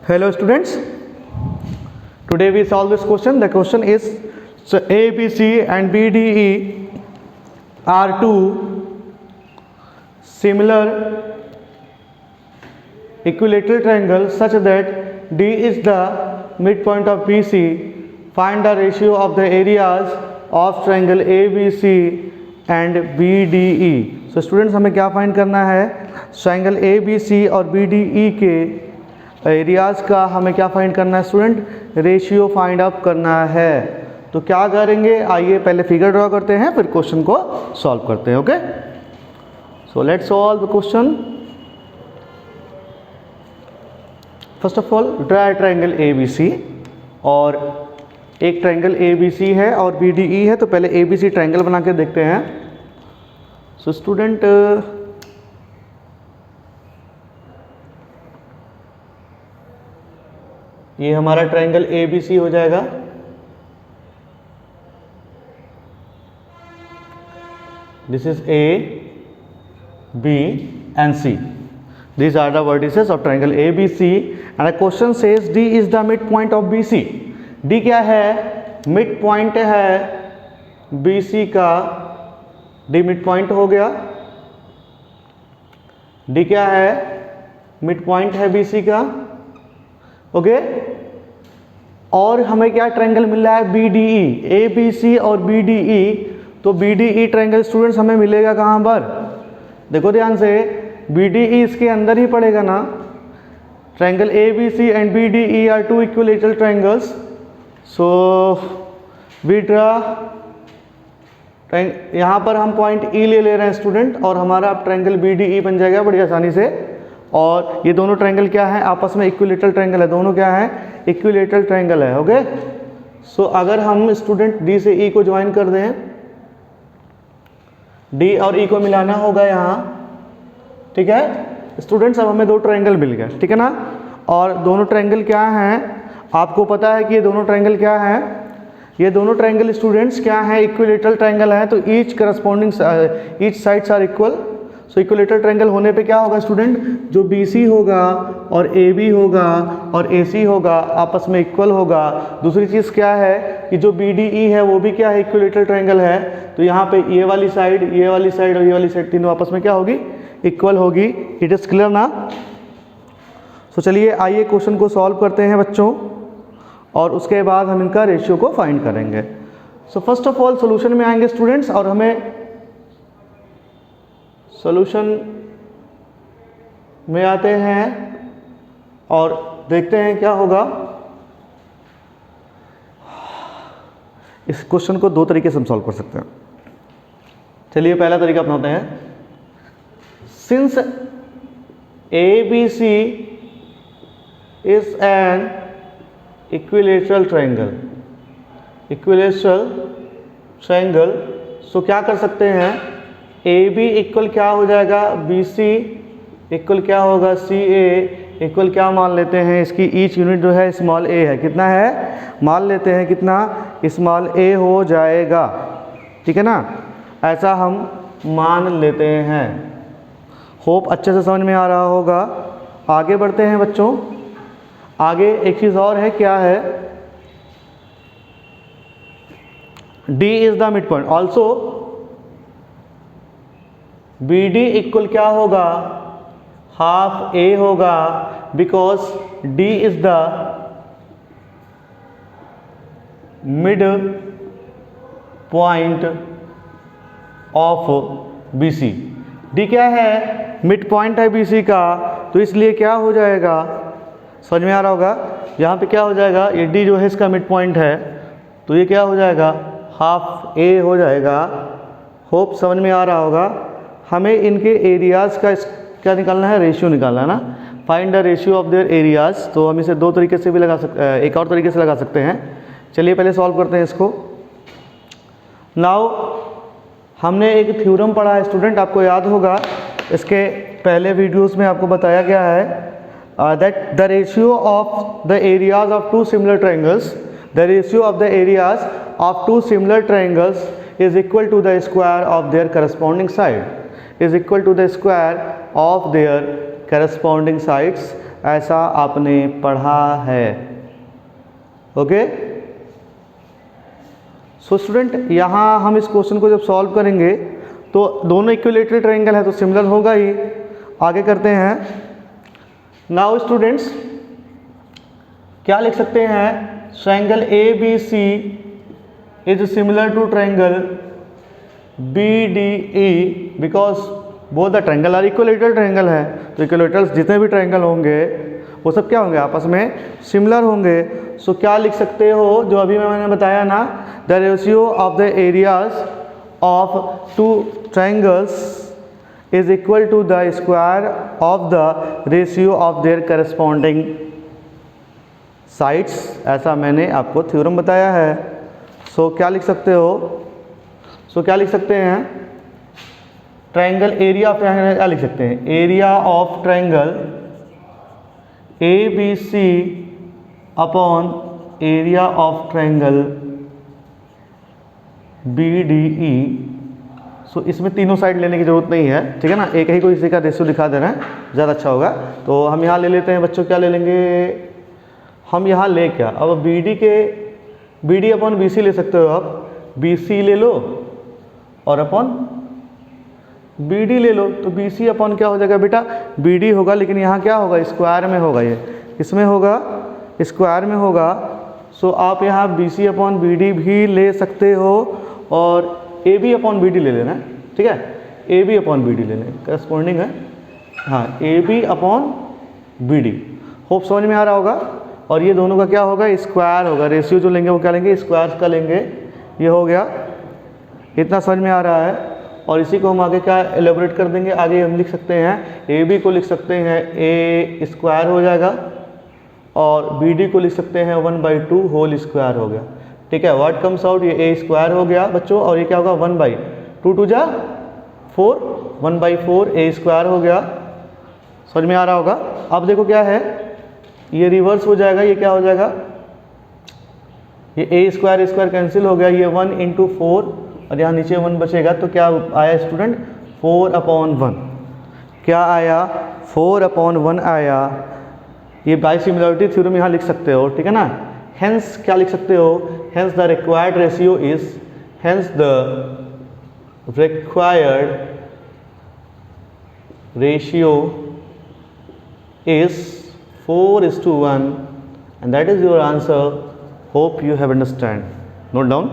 Hello students, today we solve this question. The question is, so ABC and BDE are two similar equilateral triangles such that D is the midpoint of BC. Find the ratio of the areas of triangle ABC and BDE. So students, हमें क्या find करना है? Triangle ABC और BDE के areas का हमें क्या find करना है स्टूडेंट? रेशियो फाइंड आउट करना है। तो क्या करेंगे, आइए पहले फिगर ड्रॉ करते हैं, फिर क्वेश्चन को सॉल्व करते हैं। Okay, so let's solve the question. First of all draw triangle ABC, और एक ट्रायंगल ABC है और BDE है। तो पहले ABC ट्रायंगल बना के देखते हैं। सो स्टूडेंट, ये हमारा ट्रायंगल ABC हो जाएगा। This is A, B and C. These are the vertices of triangle ABC and the question says D is the midpoint of BC. D क्या है? मिड पॉइंट है BC का। D mid point हो गया। D क्या है? Mid point है BC का। ओके, और हमें क्या ट्रायंगल मिल रहा है? BDE, ABC और BDE। तो BDE ट्रायंगल स्टूडेंट्स हमें मिलेगा कहाँ पर? देखो ध्यान से, BDE इसके अंदर ही पड़ेगा ना। Triangle ABC and BDE are two equilateral triangles. So we draw, यहाँ पर हम पॉइंट E ले रहे हैं स्टूडेंट, और हमारा अब ट्रायंगल BDE बन जाएगा बड़ी आसानी से। और ये दोनों ट्रायंगल क्या है? आपस में इक्विलेटरल ट्रायंगल है। दोनों क्या है? इक्विलेटरल ट्रायंगल है। ओके, सो अगर हम स्टूडेंट D से E को ज्वाइन कर दें, D और E को मिलाना होगा यहाँ। ठीक है स्टूडेंट्स, अब हमें दो ट्रायंगल मिल गए। ठीक है ना, और दोनों ट्रायंगल क्या हैं? आपको पता है कि ये दोनों ट्रायंगल क्या है? ये दोनों ट्रायंगल स्टूडेंट्स क्या है? इक्विलेटरल ट्रायंगल है। तो each corresponding each sides are equal. So equilateral triangle होने पे क्या होगा स्टूडेंट? जो BC होगा और AB होगा और AC होगा आपस में इक्वल होगा। दूसरी चीज़ क्या है कि जो BDE है वो भी क्या है? इक्विलेटरल ट्रायंगल है। तो यहाँ पे ये वाली साइड, ये वाली साइड और ये वाली साइड तीनों आपस में क्या होगी? इक्वल होगी। इट इज़ क्लियर ना? सो चलिए आइए क्वेश्चन को सॉल्व करते हैं बच्चों, और उसके बाद हम इनका रेशियो को फाइंड करेंगे। So first of all solution में आएंगे स्टूडेंट्स, और हमें सॉल्यूशन में आते हैं और देखते हैं क्या होगा। इस क्वेश्चन को दो तरीके से हम सॉल्व कर सकते हैं। चलिए पहला तरीका अपनाते हैं। Since ABC is an equilateral triangle, equilateral triangle, so क्या कर सकते हैं? AB इक्वल क्या हो जाएगा? BC इक्वल क्या होगा? CA इक्वल क्या मान लेते हैं? इसकी ईच यूनिट जो है स्मॉल a है। कितना है? मान लेते हैं कितना? स्मॉल a हो जाएगा। ठीक है ना, ऐसा हम मान लेते हैं। होप अच्छे से समझ में आ रहा होगा। आगे बढ़ते हैं बच्चों। आगे एक चीज़ और है, क्या है? D is the mid point. Also BD equal क्या होगा? हाफ A होगा, because D is the mid point of BC। D क्या है? मिड पॉइंट है BC का, तो इसलिए क्या हो जाएगा? समझ में आ रहा होगा। यहाँ पे क्या हो जाएगा? ये D जो है इसका मिड पॉइंट है, तो ये क्या हो जाएगा? हाफ A हो जाएगा। होप समझ में आ रहा होगा। हमें इनके एरियाज़ का क्या निकालना है? रेशियो निकालना है ना। Find the ratio of there areas. तो हम इसे दो तरीके से भी लगा सकते, एक और तरीके से लगा सकते हैं। चलिए पहले सॉल्व करते हैं इसको। नाउ हमने एक थ्योरम पढ़ा है स्टूडेंट, आपको याद होगा, इसके पहले वीडियोस में आपको बताया गया है that the ratio of the areas of two similar triangles, the ratio of the areas of two similar triangles is equal to the square of their corresponding side, is equal to the square of their corresponding sides. ऐसा आपने पढ़ा है। Okay, so student यहाँ हम इस question को जब solve करेंगे तो दोनों इक्विलेटरल ट्रायंगल है तो सिमिलर होगा ही। आगे करते हैं। नाउ स्टूडेंट्स क्या लिख सकते हैं, triangle ABC is similar to triangle BDE because both the triangle are equilateral triangle है। तो इक्विलेटरल्स जितने भी ट्रायंगल होंगे वो सब क्या होंगे, आपस में सिमिलर होंगे। सो क्या लिख सकते हो, जो अभी मैंने बताया ना, the ratio of the areas of two triangles is equal to the square of the ratio of their corresponding sides. ऐसा मैंने आपको थ्योरम बताया है। सो क्या लिख सकते हो, क्या लिख सकते हैं, ट्रायंगल एरिया ऑफ ट्रायंगल क्या लिख सकते हैं, area of triangle ABC upon area of triangle BDE। सो इसमें तीनों साइड लेने की जरूरत नहीं है, ठीक है ना, एक ही कोई इसी का रेशियो दिखा दे रहे हैं, ज़्यादा अच्छा होगा। तो हम यहाँ ले लेते हैं बच्चों, क्या ले लेंगे हम यहाँ ले, क्या अब BD अपॉन BC ले सकते हो आप, BC ले लो और अपॉन BD ले लो। तो BC अपॉन क्या हो जाएगा बेटा, BD होगा, लेकिन यहाँ क्या होगा, स्क्वायर में होगा, ये इसमें होगा, स्क्वायर में होगा। सो आप यहाँ BC अपॉन BD भी ले सकते हो और AB अपॉन BD ले लेना, ठीक है, AB अपॉन BD ले लें, करस्पॉन्डिंग है, हाँ, AB अपॉन BD। होप समझ में आ रहा होगा। और ये दोनों का क्या होगा, स्क्वायर होगा, रेशियो जो लेंगे वो क्या लेंगे, स्क्वायर का लेंगे। ये हो गया, इतना समझ में आ रहा है। और इसी को हम आगे क्या एलेबोरेट कर देंगे, आगे हम लिख सकते हैं AB को लिख सकते हैं A स्क्वायर हो जाएगा और BD को लिख सकते हैं 1/2 होल स्क्वायर हो गया, ठीक है। व्हाट कम्स आउट, ये A स्क्वायर हो गया बच्चों, और ये क्या होगा 1/2, 2 जा 4, 1/4 A स्क्वायर हो गया। समझ में आ रहा होगा। अब देखो क्या है, ये रिवर्स हो जाएगा, ये क्या हो जाएगा, ये A स्क्वायर कैंसिल हो गया, ये 1 × 4 और यहाँ नीचे 1 बचेगा। तो क्या आया स्टूडेंट, 4/1। क्या आया, 4/1 आया। ये बाय सिमिलरिटी थ्योरम यहाँ लिख सकते हो, ठीक है ना। हेंस क्या लिख सकते हो, hence the required ratio is, hence the required ratio is 4:1 and that is your answer. Hope you have understand. Note down.